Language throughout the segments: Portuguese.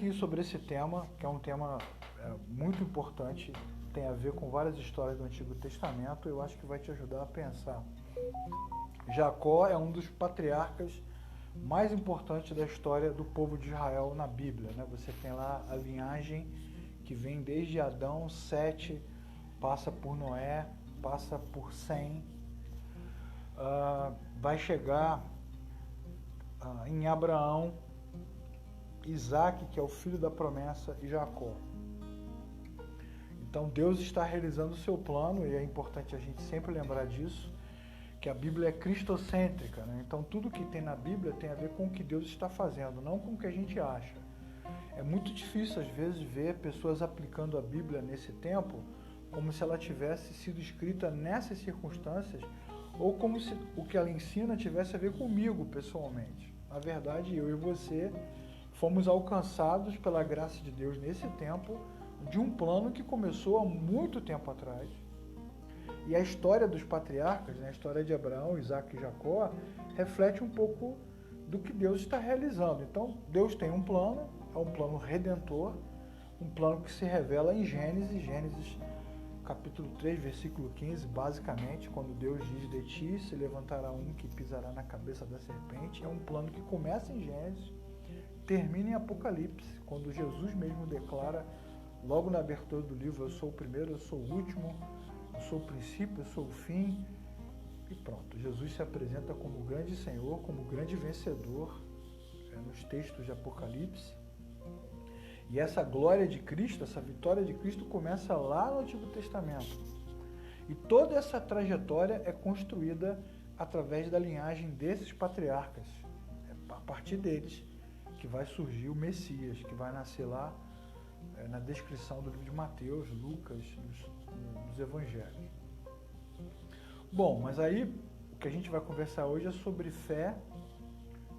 pouquinho sobre esse tema, que é um tema muito importante, tem a ver com várias histórias do Antigo Testamento, eu acho que vai te ajudar a pensar. Jacó é um dos patriarcas mais importantes da história do povo de Israel na Bíblia, né? Você tem lá a linhagem que vem desde Adão, Sete, passa por Noé, passa por Sem, vai chegar em Abraão, Isaac, que é o filho da promessa, e Jacó. Então Deus está realizando o seu plano, e é importante a gente sempre lembrar disso, que a Bíblia é cristocêntrica, né? Então tudo que tem na Bíblia tem a ver com o que Deus está fazendo, não com o que a gente acha. É muito difícil às vezes ver pessoas aplicando a Bíblia nesse tempo como se ela tivesse sido escrita nessas circunstâncias ou como se o que ela ensina tivesse a ver comigo pessoalmente. Na verdade, eu e você fomos alcançados pela graça de Deus nesse tempo de um plano que começou há muito tempo atrás. E a história dos patriarcas, né, a história de Abraão, Isaac e Jacó, reflete um pouco do que Deus está realizando. Então, Deus tem um plano, é um plano redentor, um plano que se revela em Gênesis capítulo 3, versículo 15, basicamente, quando Deus diz: de ti se levantará um que pisará na cabeça da serpente. É um plano que começa em Gênesis, termina em Apocalipse, quando Jesus mesmo declara, logo na abertura do livro: eu sou o primeiro, eu sou o último, eu sou o princípio, eu sou o fim. E pronto, Jesus se apresenta como o grande Senhor, como o grande vencedor nos textos de Apocalipse. E essa glória de Cristo, essa vitória de Cristo começa lá no Antigo Testamento. E toda essa trajetória é construída através da linhagem desses patriarcas. É a partir deles que vai surgir o Messias, que vai nascer lá na descrição do livro de Mateus, Lucas, dos Evangelhos. Bom, mas aí o que a gente vai conversar hoje é sobre fé,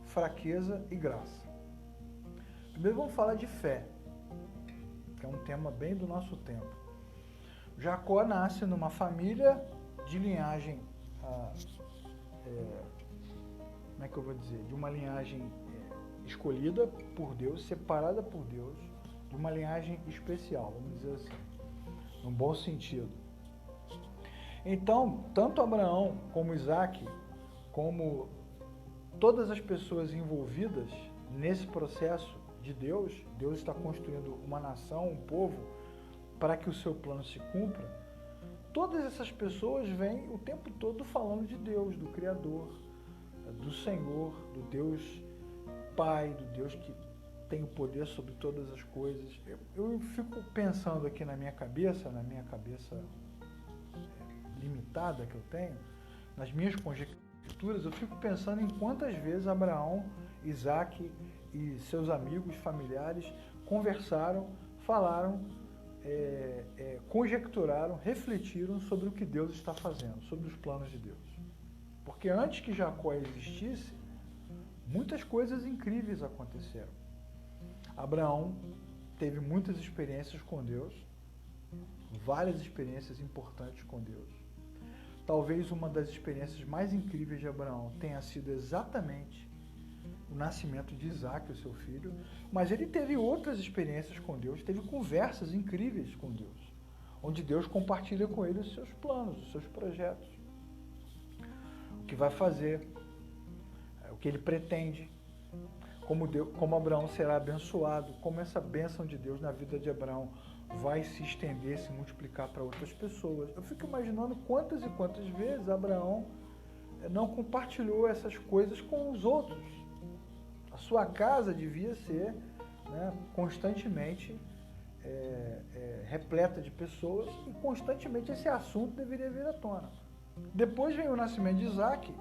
fraqueza e graça. Primeiro vamos falar de fé, que é um tema bem do nosso tempo. Jacó nasce numa família de linhagem, como é que eu vou dizer, de uma linhagem escolhida por Deus, separada por Deus, de uma linhagem especial, vamos dizer assim, num bom sentido. Então, tanto Abraão como Isaac, como todas as pessoas envolvidas nesse processo de Deus está construindo uma nação, um povo, para que o seu plano se cumpra. Todas essas pessoas vêm o tempo todo falando de Deus, do Criador, do Senhor, do Deus Pai, do Deus que tem o poder sobre todas as coisas. Eu fico pensando aqui na minha cabeça limitada que eu tenho, nas minhas conjecturas, eu fico pensando em quantas vezes Abraão, Isaac e seus amigos, familiares conversaram, falaram, conjecturaram, refletiram sobre o que Deus está fazendo, sobre os planos de Deus. Porque antes que Jacó existisse, muitas coisas incríveis aconteceram. Abraão teve muitas experiências com Deus, várias experiências importantes com Deus. Talvez uma das experiências mais incríveis de Abraão tenha sido exatamente o nascimento de Isaac, o seu filho, mas ele teve outras experiências com Deus, teve conversas incríveis com Deus, onde Deus compartilha com ele os seus planos, os seus projetos, o que vai fazer, o que ele pretende, como Abraão será abençoado, como essa bênção de Deus na vida de Abraão vai se estender, se multiplicar para outras pessoas. Eu fico imaginando quantas e quantas vezes Abraão não compartilhou essas coisas com os outros. A sua casa devia ser, né, constantemente repleta de pessoas e constantemente esse assunto deveria vir à tona. Depois vem o nascimento de Isaac,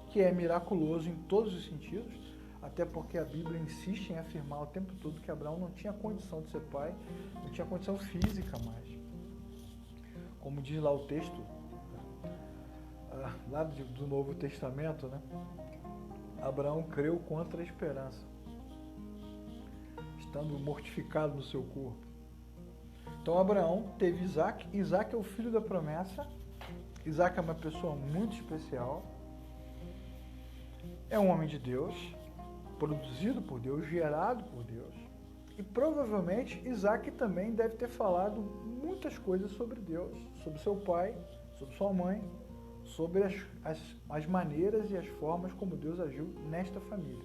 que é miraculoso em todos os sentidos, até porque a Bíblia insiste em afirmar o tempo todo que Abraão não tinha condição de ser pai, não tinha condição física mais. Como diz lá o texto, lá do Novo Testamento, né? Abraão creu contra a esperança, estando mortificado no seu corpo. Então Abraão teve Isaac, Isaac é o filho da promessa, Isaac é uma pessoa muito especial, é um homem de Deus, produzido por Deus, gerado por Deus, E provavelmente Isaac também deve ter falado muitas coisas sobre Deus, sobre seu pai, sobre sua mãe, sobre as maneiras e as formas como Deus agiu nesta família.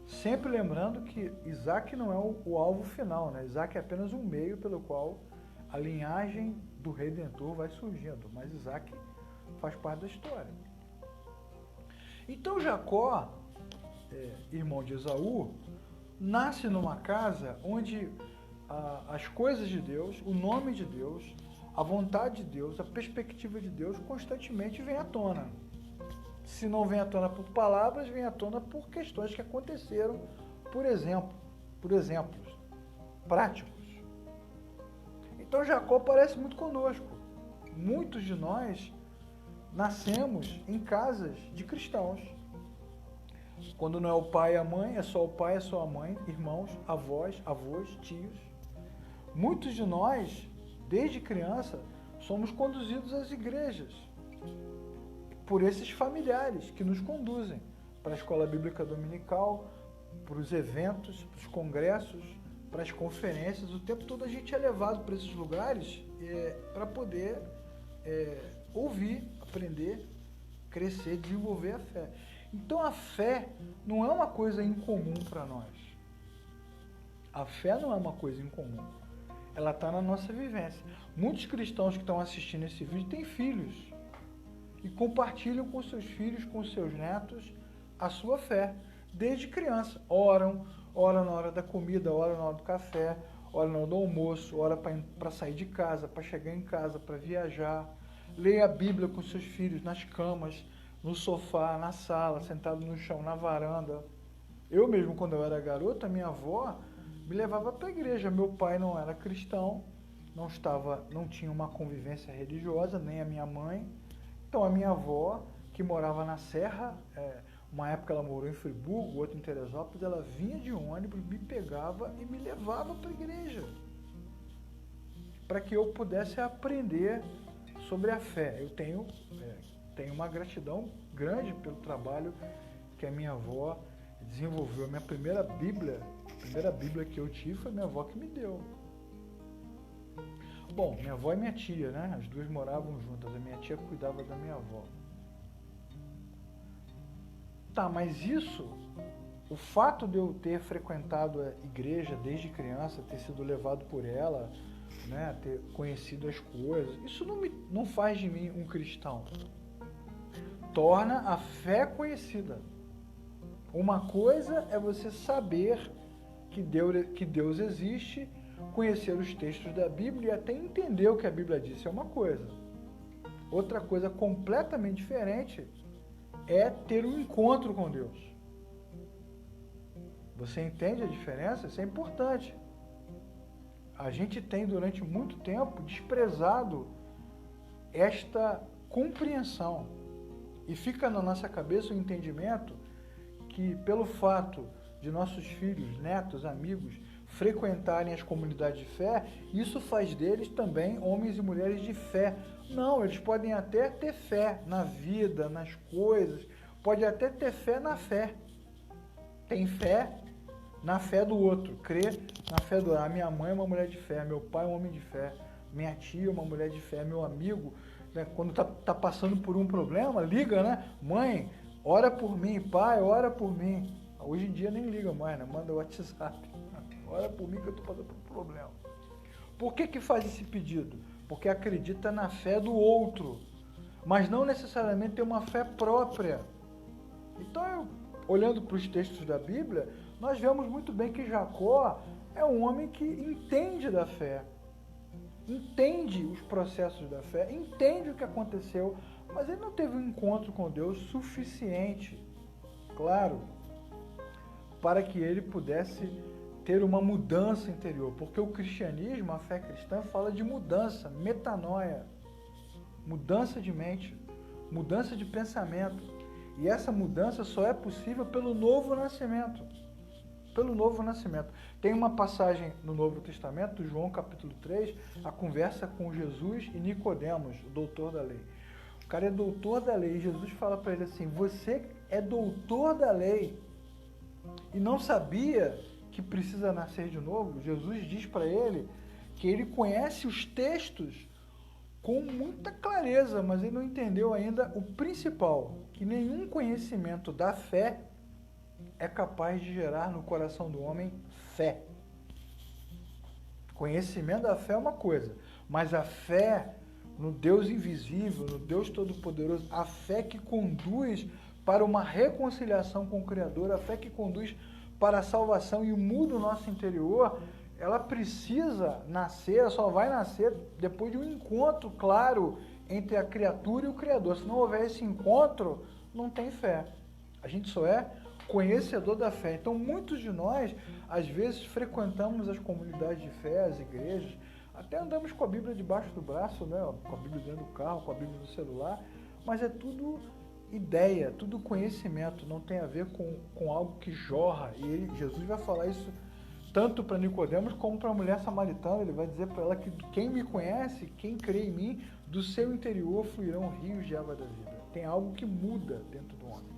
Sempre lembrando que Isaac não é o alvo final, né? Isaac é apenas um meio pelo qual a linhagem do Redentor vai surgindo, mas Isaac faz parte da história. Então Jacó, irmão de Esaú, nasce numa casa onde as coisas de Deus, o nome de Deus, a vontade de Deus, a perspectiva de Deus constantemente vem à tona. Se não vem à tona por palavras, vem à tona por questões que aconteceram, por exemplos práticos. Então Jacó parece muito conosco. Muitos de nós nascemos em casas de cristãos. Quando não é o pai e a mãe, é só o pai, é só a mãe, irmãos, avós, tios. Muitos de nós, desde criança, somos conduzidos às igrejas por esses familiares que nos conduzem para a escola bíblica dominical, para os eventos, para os congressos, para as conferências. O tempo todo a gente é levado para esses lugares para poder ouvir, aprender, crescer, desenvolver a fé. Então a fé não é uma coisa incomum para nós. A fé não é uma coisa incomum. Ela está na nossa vivência. Muitos cristãos que estão assistindo esse vídeo têm filhos e compartilham com seus filhos, com seus netos, a sua fé, desde criança. Oram na hora da comida, oram na hora do café, oram na hora do almoço, oram para sair de casa, para chegar em casa, para viajar. Leem a Bíblia com seus filhos nas camas, no sofá, na sala, sentado no chão, na varanda. Eu mesmo, quando eu era garoto, a minha avó me levava para a igreja. Meu pai não era cristão, não tinha uma convivência religiosa, nem a minha mãe. Então a minha avó, que morava na Serra, uma época ela morou em Friburgo, outra em Teresópolis, ela vinha de ônibus, me pegava e me levava para a igreja, para que eu pudesse aprender sobre a fé. Eu tenho uma gratidão grande pelo trabalho que a minha avó desenvolveu. A primeira Bíblia que eu tive foi minha avó que me deu. Bom, minha avó e minha tia, né? As duas moravam juntas. A minha tia cuidava da minha avó. Tá, mas o fato de eu ter frequentado a igreja desde criança, ter sido levado por ela, né? Ter conhecido as coisas, isso não faz de mim um cristão. Torna a fé conhecida. Uma coisa é você saber que Deus existe, conhecer os textos da Bíblia e até entender o que a Bíblia diz, é uma coisa. Outra coisa completamente diferente é ter um encontro com Deus. Você entende a diferença? Isso é importante. A gente tem durante muito tempo desprezado esta compreensão e fica na nossa cabeça o entendimento que pelo fato de nossos filhos, netos, amigos frequentarem as comunidades de fé, isso faz deles também homens e mulheres de fé. Não, eles podem até ter fé na vida, nas coisas, pode até ter fé na fé. Tem fé na fé do outro, crê na fé do outro. A minha mãe é uma mulher de fé, meu pai é um homem de fé, minha tia é uma mulher de fé, meu amigo, né, quando tá passando por um problema, liga, né? Mãe, ora por mim, pai, ora por mim. Hoje em dia nem liga mais, né? Manda o WhatsApp. Ora por mim que eu estou passando por um problema. Por que faz esse pedido? Porque acredita na fé do outro, mas não necessariamente tem uma fé própria. Então, olhando para os textos da Bíblia, nós vemos muito bem que Jacó é um homem que entende da fé, entende os processos da fé, entende o que aconteceu, mas ele não teve um encontro com Deus suficiente, claro, para que ele pudesse ter uma mudança interior, porque o cristianismo, a fé cristã, fala de mudança, metanoia, mudança de mente, mudança de pensamento, e essa mudança só é possível pelo novo nascimento, Tem uma passagem no Novo Testamento, João capítulo 3, a conversa com Jesus e Nicodemos, o doutor da lei. O cara é doutor da lei, e Jesus fala para ele assim, você é doutor da lei, e não sabia que precisa nascer de novo, Jesus diz para ele que ele conhece os textos com muita clareza, mas ele não entendeu ainda o principal, que nenhum conhecimento da fé é capaz de gerar no coração do homem fé. Conhecimento da fé é uma coisa, mas a fé no Deus invisível, no Deus Todo-Poderoso, a fé que conduz para uma reconciliação com o Criador, a fé que conduz para a salvação e muda o nosso interior, ela precisa nascer, ela só vai nascer depois de um encontro claro entre a criatura e o Criador. Se não houver esse encontro, não tem fé. A gente só é conhecedor da fé. Então, muitos de nós, às vezes, frequentamos as comunidades de fé, as igrejas, até andamos com a Bíblia debaixo do braço, né? Com a Bíblia dentro do carro, com a Bíblia no celular, mas é tudo ideia, tudo conhecimento, não tem a ver com algo que jorra. E Jesus vai falar isso tanto para Nicodemos como para a mulher samaritana. Ele vai dizer para ela que quem me conhece, quem crê em mim, do seu interior fluirão rios de água da vida. Tem algo que muda dentro do homem.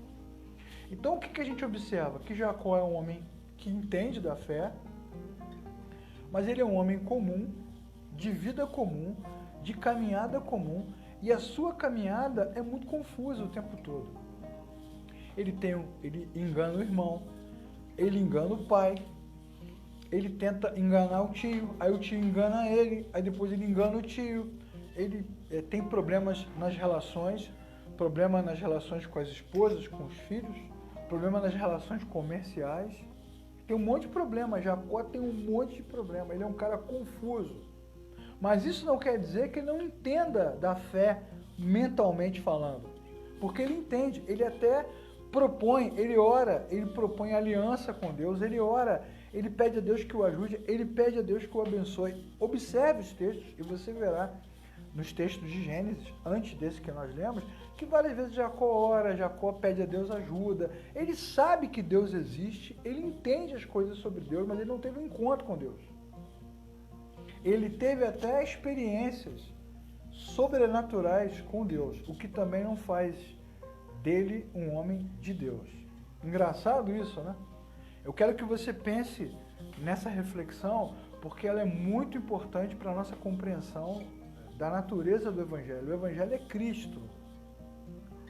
Então, o que a gente observa? Que Jacó é um homem que entende da fé, mas ele é um homem comum, de vida comum, de caminhada comum, e a sua caminhada é muito confusa o tempo todo. Ele engana o irmão, ele engana o pai, ele tenta enganar o tio, aí o tio engana ele, aí depois ele engana o tio, ele tem problemas nas relações, problema nas relações com as esposas, com os filhos, problema nas relações comerciais, tem um monte de problema. Jacó tem um monte de problema, ele é um cara confuso. Mas isso não quer dizer que ele não entenda da fé mentalmente falando, porque ele entende, ele até propõe, ele ora, ele propõe aliança com Deus, ele ora, ele pede a Deus que o ajude, ele pede a Deus que o abençoe. Observe os textos e você verá nos textos de Gênesis, antes desse que nós lemos, que várias vezes Jacó ora, Jacó pede a Deus ajuda, ele sabe que Deus existe, ele entende as coisas sobre Deus, mas ele não teve um encontro com Deus. Ele teve até experiências sobrenaturais com Deus, o que também não faz dele um homem de Deus. Engraçado isso, né? Eu quero que você pense nessa reflexão, porque ela é muito importante para a nossa compreensão da natureza do Evangelho. O Evangelho é Cristo.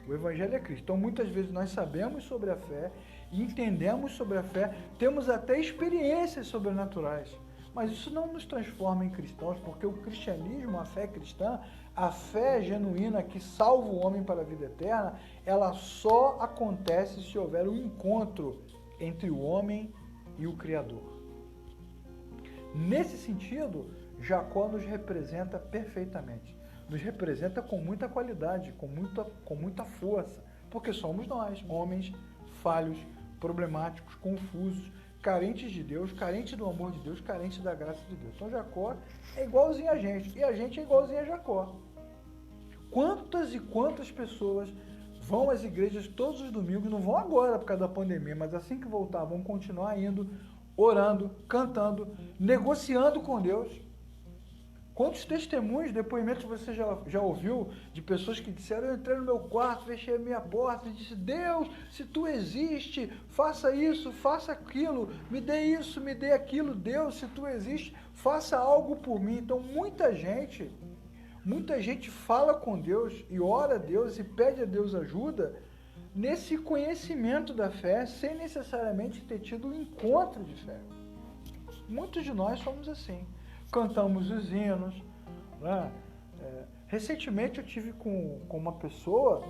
O Evangelho é Cristo. Então, muitas vezes nós sabemos sobre a fé, entendemos sobre a fé, temos até experiências sobrenaturais. Mas isso não nos transforma em cristãos, porque o cristianismo, a fé cristã, a fé genuína que salva o homem para a vida eterna, ela só acontece se houver um encontro entre o homem e o Criador. Nesse sentido, Jacó nos representa perfeitamente. Nos representa com muita qualidade, com muita força, porque somos nós, homens falhos, problemáticos, confusos, carentes de Deus, carentes do amor de Deus, carentes da graça de Deus. Então Jacó é igualzinho a gente, e a gente é igualzinho a Jacó. Quantas e quantas pessoas vão às igrejas todos os domingos, não vão agora por causa da pandemia, mas assim que voltar vão continuar indo, orando, cantando, negociando com Deus. Quantos testemunhos, depoimentos você já ouviu de pessoas que disseram: eu entrei no meu quarto, fechei a minha porta e disse: Deus, se tu existe, faça isso, faça aquilo, me dê isso, me dê aquilo. Deus, se tu existe, faça algo por mim. Então muita gente fala com Deus e ora a Deus e pede a Deus ajuda nesse conhecimento da fé, sem necessariamente ter tido um encontro de fé. Muitos de nós somos assim. Cantamos os hinos, né? Recentemente eu tive com uma pessoa,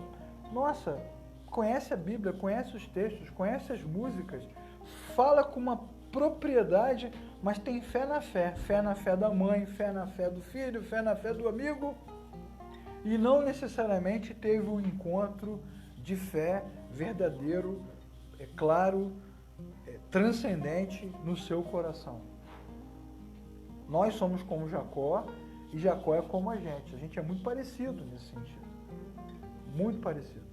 nossa, conhece a Bíblia, conhece os textos, conhece as músicas, fala com uma propriedade, mas tem fé na fé da mãe, fé na fé do filho, fé na fé do amigo, e não necessariamente teve um encontro de fé verdadeiro, claro, transcendente no seu coração. Nós somos como Jacó, e Jacó é como a gente é muito parecido nesse sentido, muito parecido.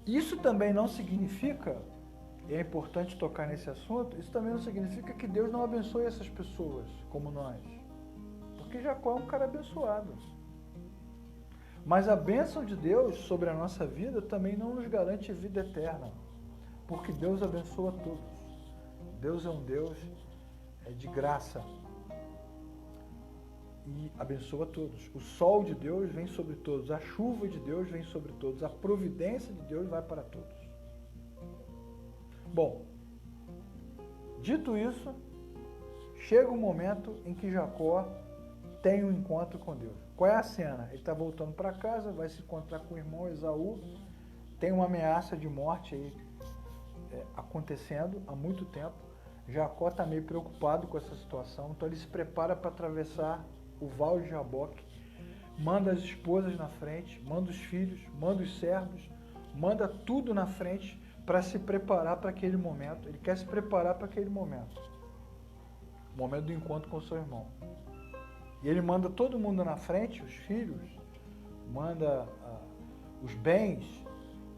Isso também não significa, e é importante tocar nesse assunto, isso também não significa que Deus não abençoe essas pessoas como nós, porque Jacó é um cara abençoado. Mas a bênção de Deus sobre a nossa vida também não nos garante vida eterna, porque Deus abençoa todos. Deus é um Deus de graça e abençoa todos. O sol de Deus vem sobre todos, a chuva de Deus vem sobre todos, a providência de Deus vai para todos. Bom, dito isso, chega um momento em que Jacó tem um encontro com Deus. Qual é a cena? Ele está voltando para casa, vai se encontrar com o irmão Esaú, tem uma ameaça de morte aí acontecendo há muito tempo. Jacó está meio preocupado com essa situação, então ele se prepara para atravessar o Val de Jaboque, manda as esposas na frente, manda os filhos, manda os servos, manda tudo na frente para se preparar para aquele momento. Ele quer se preparar para aquele momento, o momento do encontro com o seu irmão. E ele manda todo mundo na frente, os filhos, manda os bens,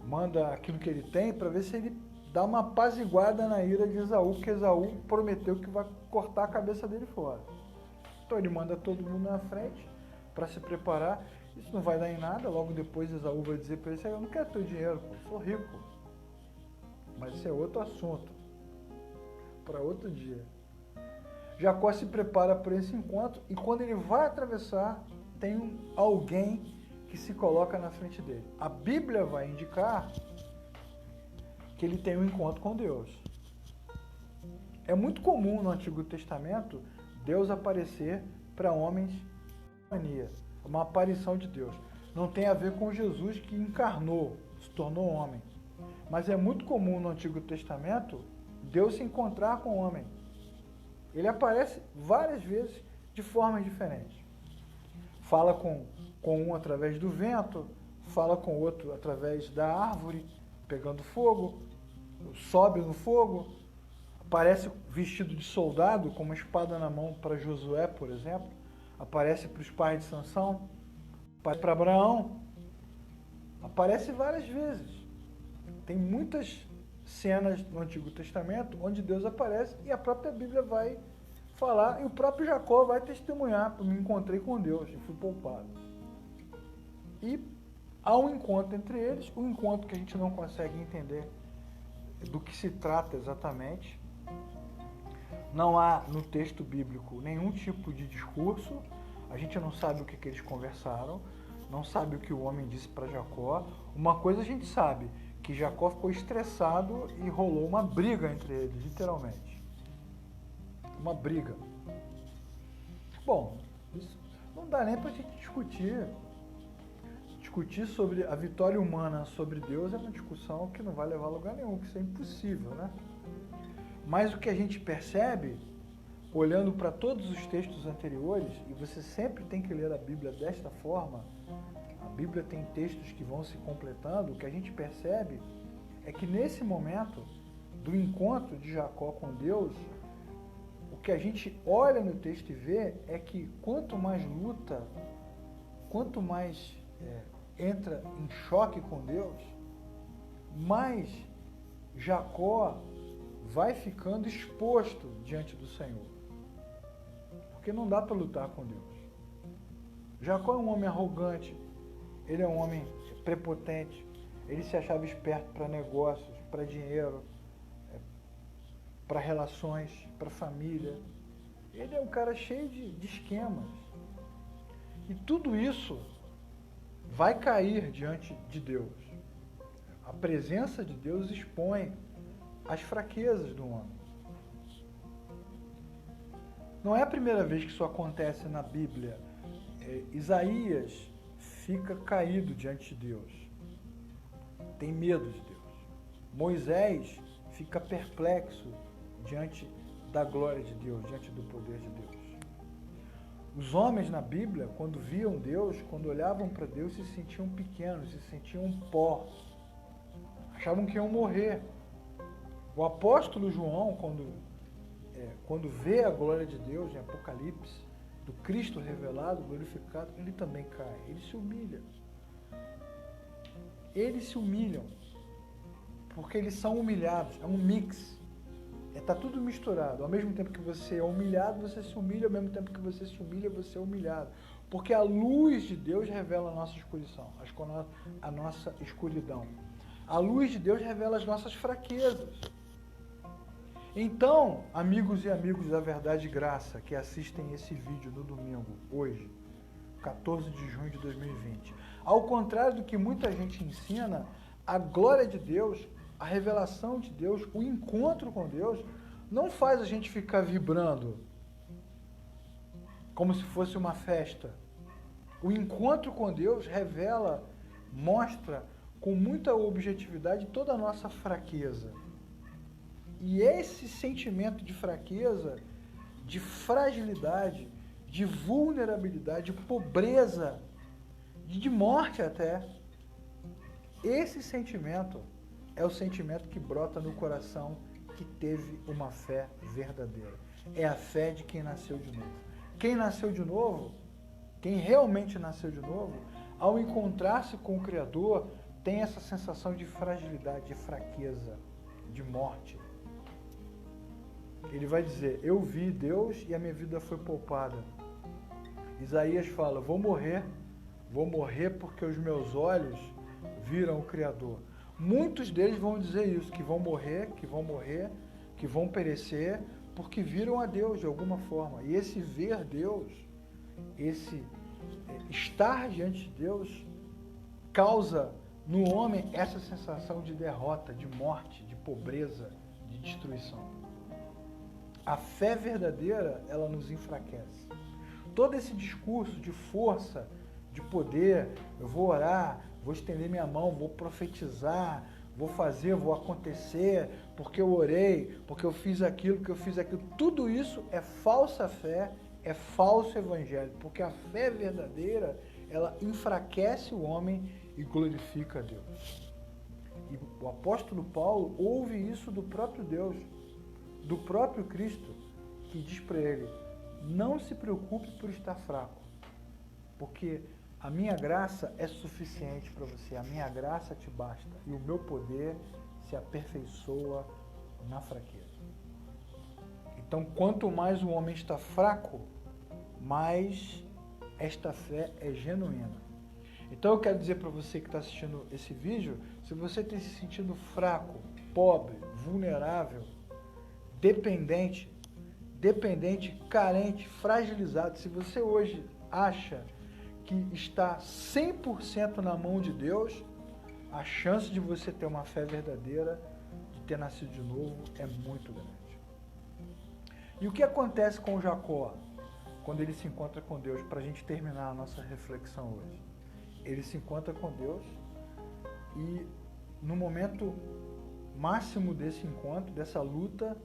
manda aquilo que ele tem, para ver se ele dá uma apaziguada na ira de Esaú, porque Esaú prometeu que vai cortar a cabeça dele fora. Então ele manda todo mundo na frente para se preparar. Isso não vai dar em nada. Logo depois Esaú vai dizer para ele: eu não quero teu dinheiro, pô, eu sou rico. Mas isso é outro assunto, para outro dia. Jacó se prepara para esse encontro e quando ele vai atravessar, tem alguém que se coloca na frente dele. A Bíblia vai indicar que ele tem um encontro com Deus. É muito comum no Antigo Testamento Deus aparecer para homens com mania, uma aparição de Deus. Não tem a ver com Jesus que encarnou, se tornou homem. Mas é muito comum no Antigo Testamento Deus se encontrar com o homem. Ele aparece várias vezes de formas diferentes. Fala com um através do vento, fala com o outro através da árvore, pegando fogo, sobe no fogo, aparece vestido de soldado, com uma espada na mão para Josué, por exemplo, aparece para os pais de Sansão, aparece para Abraão, aparece várias vezes. Tem muitas cenas no Antigo Testamento onde Deus aparece e a própria Bíblia vai falar, e o próprio Jacó vai testemunhar: eu me encontrei com Deus e fui poupado. E há um encontro entre eles, um encontro que a gente não consegue entender do que se trata exatamente. Não há no texto bíblico nenhum tipo de discurso, a gente não sabe o que eles conversaram, não sabe o que o homem disse para Jacó. Uma coisa a gente sabe, que Jacó ficou estressado e rolou uma briga entre eles, literalmente. Uma briga. Bom, isso não dá nem para a gente discutir. Discutir sobre a vitória humana sobre Deus é uma discussão que não vai levar a lugar nenhum, que isso é impossível, né? Mas o que a gente percebe, olhando para todos os textos anteriores, e você sempre tem que ler a Bíblia desta forma, a Bíblia tem textos que vão se completando, o que a gente percebe é que nesse momento do encontro de Jacó com Deus, o que a gente olha no texto e vê é que quanto mais luta, quanto mais entra em choque com Deus, mais Jacó vai ficando exposto diante do Senhor. Porque não dá para lutar com Deus. Jacó é um homem arrogante, ele é um homem prepotente, ele se achava esperto para negócios, para dinheiro, para relações, para família. Ele é um cara cheio de esquemas. E tudo isso vai cair diante de Deus. A presença de Deus expõe as fraquezas do homem. Não é a primeira vez que isso acontece na Bíblia. Isaías fica caído diante de Deus. Tem medo de Deus. Moisés fica perplexo diante da glória de Deus, diante do poder de Deus. Os homens na Bíblia, quando viam Deus, quando olhavam para Deus, se sentiam pequenos, se sentiam pó. Achavam que iam morrer. O apóstolo João, quando vê a glória de Deus em Apocalipse, do Cristo revelado, glorificado, ele também cai, ele se humilha. Eles se humilham, porque eles são humilhados, é um mix. Está tudo misturado. Ao mesmo tempo que você é humilhado, você se humilha. Ao mesmo tempo que você se humilha, você é humilhado. Porque a luz de Deus revela a nossa escuridão. A nossa escuridão. A luz de Deus revela as nossas fraquezas. Então, amigos e amigas da Verdade e Graça que assistem esse vídeo no domingo, hoje, 14 de junho de 2020, ao contrário do que muita gente ensina, a glória de Deus, a revelação de Deus, o encontro com Deus, não faz a gente ficar vibrando como se fosse uma festa. O encontro com Deus revela, mostra com muita objetividade toda a nossa fraqueza. E esse sentimento de fraqueza, de fragilidade, de vulnerabilidade, de pobreza, de morte até, esse sentimento é o sentimento que brota no coração que teve uma fé verdadeira. É a fé de quem nasceu de novo. Quem nasceu de novo, quem realmente nasceu de novo, ao encontrar-se com o Criador, tem essa sensação de fragilidade, de fraqueza, de morte. Ele vai dizer, eu vi Deus e a minha vida foi poupada. Isaías fala, vou morrer porque os meus olhos viram o Criador. Muitos deles vão dizer isso, que vão morrer, que vão perecer, porque viram a Deus de alguma forma. E esse ver Deus, esse estar diante de Deus, causa no homem essa sensação de derrota, de morte, de pobreza, de destruição. A fé verdadeira, ela nos enfraquece. Todo esse discurso de força, de poder, eu vou orar, vou estender minha mão, vou profetizar, vou fazer, vou acontecer, porque eu orei, porque eu fiz aquilo, tudo isso é falsa fé, é falso evangelho, porque a fé verdadeira, ela enfraquece o homem e glorifica a Deus. E o apóstolo Paulo ouve isso do próprio Deus, do próprio Cristo, que diz para ele, não se preocupe por estar fraco, porque a minha graça é suficiente para você, a minha graça te basta, e o meu poder se aperfeiçoa na fraqueza. Então, quanto mais o homem está fraco, mais esta fé é genuína. Então, eu quero dizer para você que está assistindo esse vídeo, se você tem se sentido fraco, pobre, vulnerável, dependente, carente, fragilizado, se você hoje acha que está 100% na mão de Deus, a chance de você ter uma fé verdadeira, de ter nascido de novo, é muito grande. E o que acontece com Jacó, quando ele se encontra com Deus, para a gente terminar a nossa reflexão hoje? Ele se encontra com Deus e no momento máximo desse encontro, dessa luta,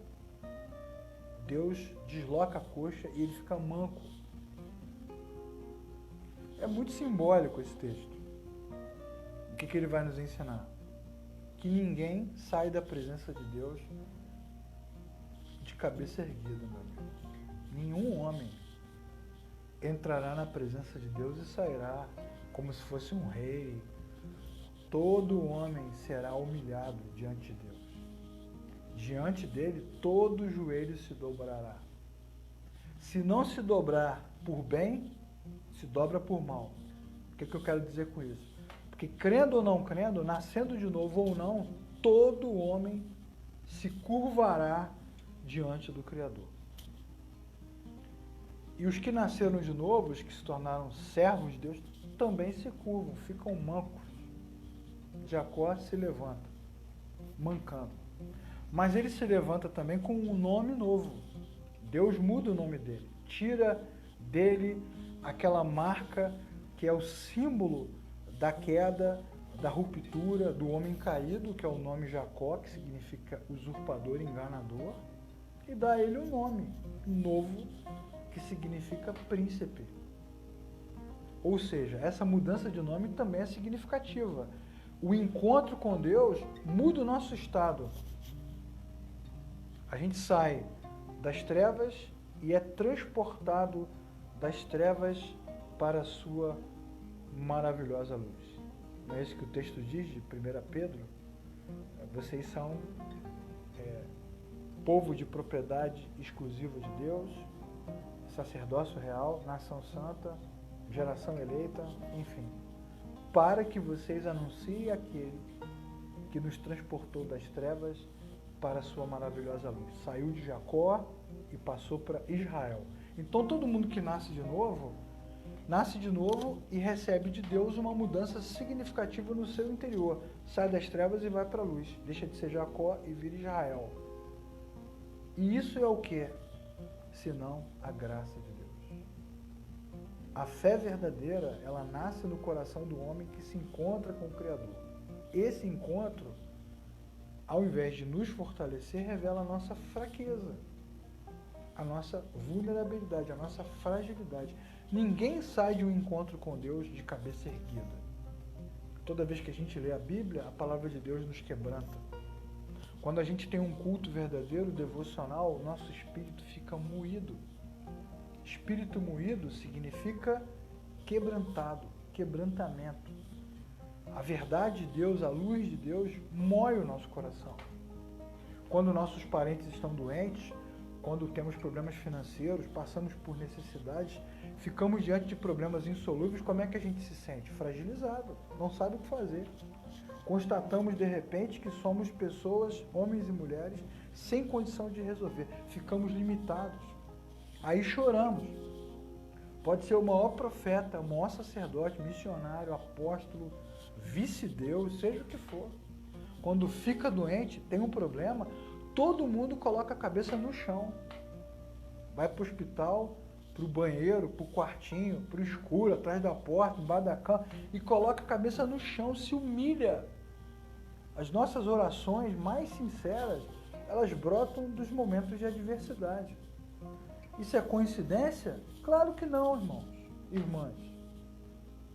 Deus desloca a coxa e ele fica manco. É muito simbólico esse texto. O que ele vai nos ensinar? Que ninguém sai da presença de Deus de cabeça erguida, meu amigo. Nenhum homem entrará na presença de Deus e sairá como se fosse um rei. Todo homem será humilhado diante de Deus. Diante dele, todo joelho se dobrará. Se não se dobrar por bem, se dobra por mal. O que eu quero dizer com isso? Porque crendo ou não crendo, nascendo de novo ou não, todo homem se curvará diante do Criador. E os que nasceram de novo, os que se tornaram servos de Deus, também se curvam, ficam mancos. Jacó se levanta, mancando. Mas ele se levanta também com um nome novo. Deus muda o nome dele, tira dele aquela marca que é o símbolo da queda, da ruptura, do homem caído, que é o nome Jacó, que significa usurpador, enganador, e dá a ele um nome novo, que significa príncipe. Ou seja, essa mudança de nome também é significativa. O encontro com Deus muda o nosso estado. A gente sai das trevas e é transportado das trevas para a sua maravilhosa luz. Não é isso que o texto diz de 1 Pedro? Vocês são povo de propriedade exclusiva de Deus, sacerdócio real, nação santa, geração eleita, enfim, para que vocês anunciem aquele que nos transportou das trevas para a sua maravilhosa luz. Saiu de Jacó e passou para Israel. Então todo mundo que nasce de novo e recebe de Deus uma mudança significativa no seu interior. Sai das trevas e vai para a luz. Deixa de ser Jacó e vira Israel. E isso é o que? Senão a graça de Deus. A fé verdadeira, ela nasce no coração do homem que se encontra com o Criador. Esse encontro, ao invés de nos fortalecer, revela a nossa fraqueza, a nossa vulnerabilidade, a nossa fragilidade. Ninguém sai de um encontro com Deus de cabeça erguida. Toda vez que a gente lê a Bíblia, a palavra de Deus nos quebranta. Quando a gente tem um culto verdadeiro, devocional, o nosso espírito fica moído. Espírito moído significa quebrantado, quebrantamento. A verdade de Deus, a luz de Deus, moe o nosso coração. Quando nossos parentes estão doentes, quando temos problemas financeiros, passamos por necessidades, ficamos diante de problemas insolúveis, como é que a gente se sente? Fragilizado, não sabe o que fazer. Constatamos de repente que somos pessoas, homens e mulheres, sem condição de resolver. Ficamos limitados. Aí choramos. Pode ser o maior profeta, o maior sacerdote, missionário, apóstolo, vice-deus, seja o que for. Quando fica doente, tem um problema, todo mundo coloca a cabeça no chão. Vai para o hospital, para o banheiro, para o quartinho, para o escuro, atrás da porta, embaixo da cama, e coloca a cabeça no chão, se humilha. As nossas orações mais sinceras, elas brotam dos momentos de adversidade. Isso é coincidência? Claro que não, irmãos, irmãs.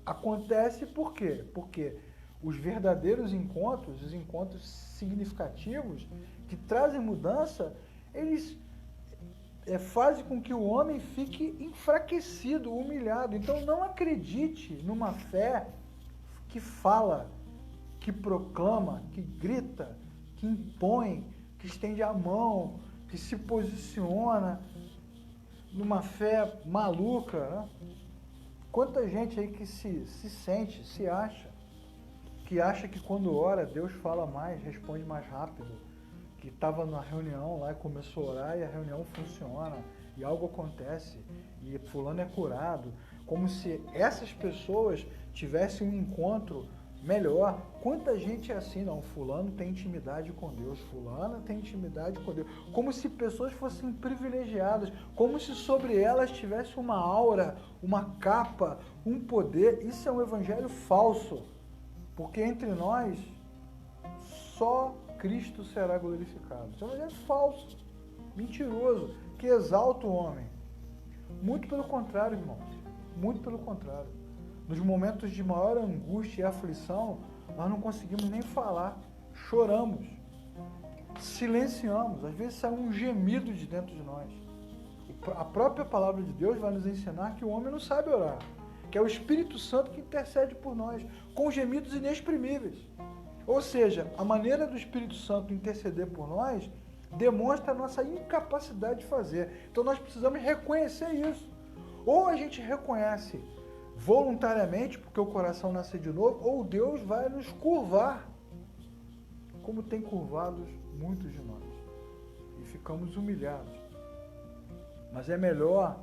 Acontece por quê? Porque os verdadeiros encontros, os encontros significativos, que trazem mudança, eles fazem com que o homem fique enfraquecido, humilhado. Então não acredite numa fé que fala, que proclama, que grita, que impõe, que estende a mão, que se posiciona numa fé maluca, né? Quanta gente aí que se sente, se acha, que acha que quando ora Deus fala mais, responde mais rápido, que estava numa reunião lá e começou a orar e a reunião funciona e algo acontece e fulano é curado, como se essas pessoas tivessem um encontro melhor. Quanta gente é assim, não, fulano tem intimidade com Deus, fulana tem intimidade com Deus, como se pessoas fossem privilegiadas, como se sobre elas tivesse uma aura, uma capa, um poder. Isso é um evangelho falso, porque entre nós só Cristo será glorificado. Isso é um evangelho falso, mentiroso, que exalta o homem. Muito pelo contrário, irmãos, muito pelo contrário. Nos momentos de maior angústia e aflição, nós não conseguimos nem falar, choramos, silenciamos, às vezes sai um gemido de dentro de nós. A própria palavra de Deus vai nos ensinar que o homem não sabe orar, que é o Espírito Santo que intercede por nós, com gemidos inexprimíveis. Ou seja, a maneira do Espírito Santo interceder por nós demonstra a nossa incapacidade de fazer. Então nós precisamos reconhecer isso. Ou a gente reconhece voluntariamente, porque o coração nasce de novo, ou Deus vai nos curvar, como tem curvado muitos de nós, e ficamos humilhados. Mas é melhor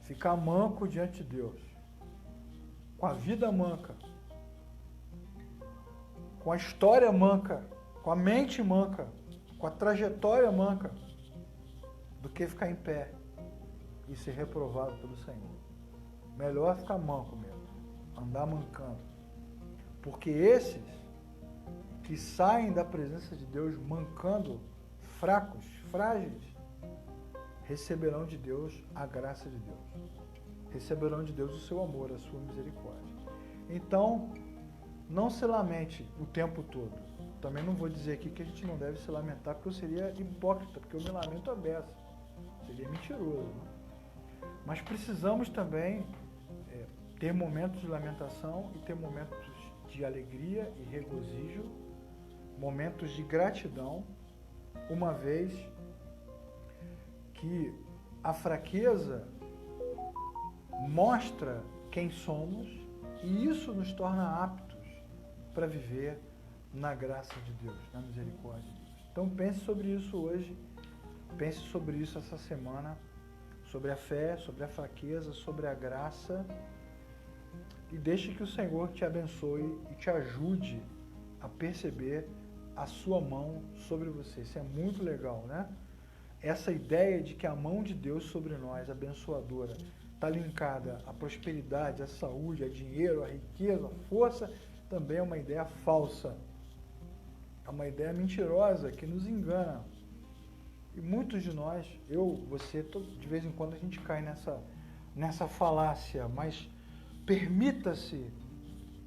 ficar manco diante de Deus, com a vida manca, com a história manca, com a mente manca, com a trajetória manca, do que ficar em pé e ser reprovado pelo Senhor. Melhor ficar manco mesmo, andar mancando. Porque esses que saem da presença de Deus mancando, fracos, frágeis, receberão de Deus a graça de Deus. Receberão de Deus o seu amor, a sua misericórdia. Então, não se lamente o tempo todo. Também não vou dizer aqui que a gente não deve se lamentar, porque eu seria hipócrita, porque eu me lamento à beça. Seria mentiroso. Né? Mas precisamos também ter momentos de lamentação e ter momentos de alegria e regozijo, momentos de gratidão, uma vez que a fraqueza mostra quem somos e isso nos torna aptos para viver na graça de Deus, na misericórdia de Deus. Então pense sobre isso hoje, pense sobre isso essa semana, sobre a fé, sobre a fraqueza, sobre a graça, e deixe que o Senhor te abençoe e te ajude a perceber a sua mão sobre você. Isso é muito legal, né? Essa ideia de que a mão de Deus sobre nós, abençoadora, está linkada à prosperidade, à saúde, a dinheiro, à riqueza, à força, também é uma ideia falsa. É uma ideia mentirosa que nos engana. E muitos de nós, eu, você, de vez em quando a gente cai nessa falácia, mas permita-se,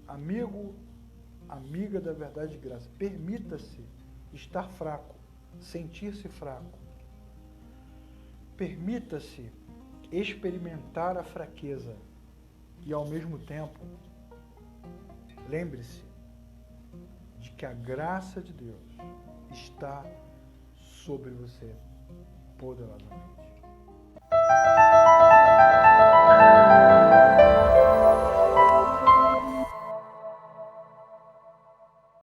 amigo, amiga da verdade e graça, permita-se estar fraco, sentir-se fraco. Permita-se experimentar a fraqueza e, ao mesmo tempo, lembre-se de que a graça de Deus está sobre você poderosamente.